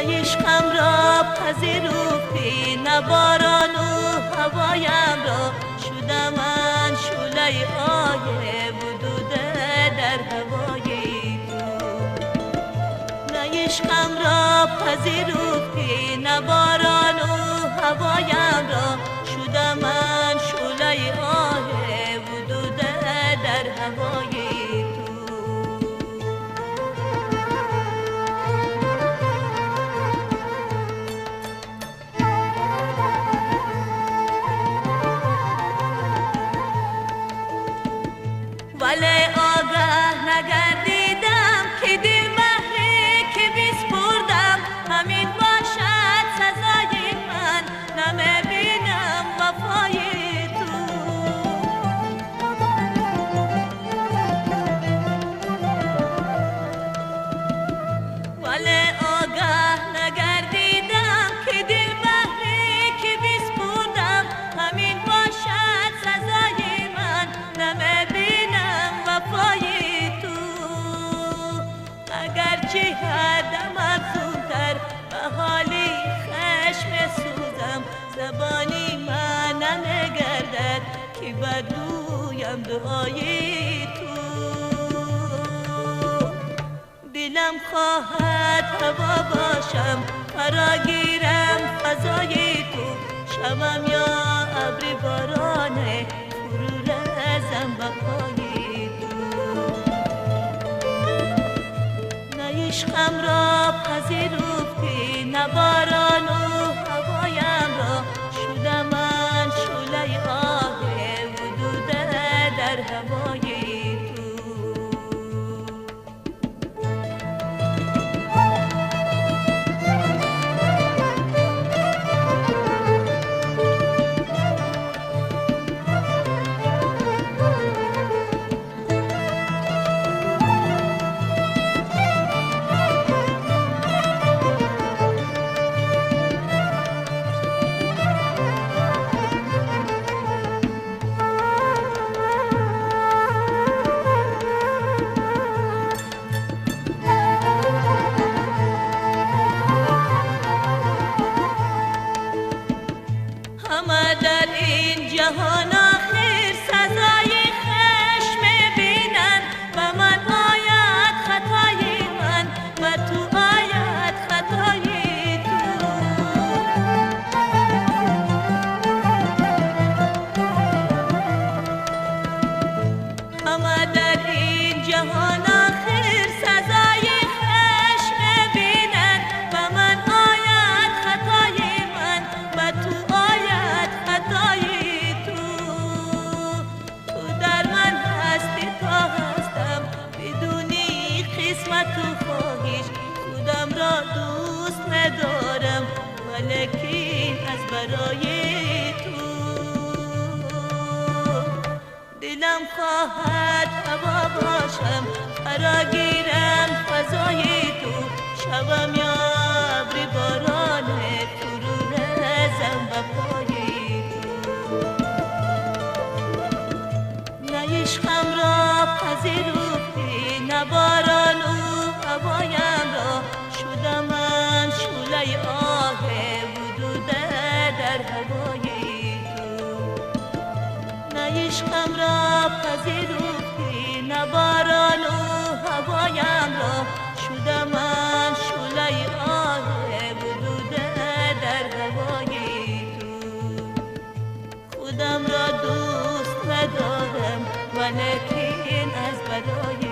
نه عشقم را پذیرفتی، نه باران و هوایم را شدم من شعله آه وجوده در هوای تو. نه عشقم را پذیرفتی، نه باران و هوایم را شدم من شعله آه وجوده در هوای تو. ولی آگه نگردیدم که دل بهری که بسپردم همین باشد سزای من، نمیبینم وفای تو. ولی آگه نگردیدم که دل بهری که بسپردم همین باشد سزای من، نمیبینم وفای تو. اگرچه هر دم افزونتر به حالی خشم سوزم، زبانی من نمیگردد که بدگویم دعای تو. دلم خواهد هوا باشم، فراگیرم فضای تو، شوم یا ابر بارانه فرو رزم به پای تو. نه عشقم را پذیرفتی، نه باران و هوایم را شدم من شعله آه وجوده در هوای تو. همه در این جهان آخر سزای خشم بینند، و من آید خطای من و تو آید خطای تو. همه در این جهان آخر سزای خشم بینند، و من آید خطای من و تو آید خطای تو. تو در من هستی تا هستم، بدونی قسمت و خواهش خودم را دوست ندارم، ولیکن از برای تو. دلم خواهد هوا باشم، فراگیرم فضای تو، شوم یا ابر بارانه فرو رزم به پای تو. نه عشقم را پذیرفتی، نه باران و هوایم را شدم من شعله آه وجوده در هوای تو. نه عشقم را پذیرفتی، نه باران و هوایم را شدم من شعله آه وجوده در هوای تو. خودم را دوست ندارم، ولیکن از برای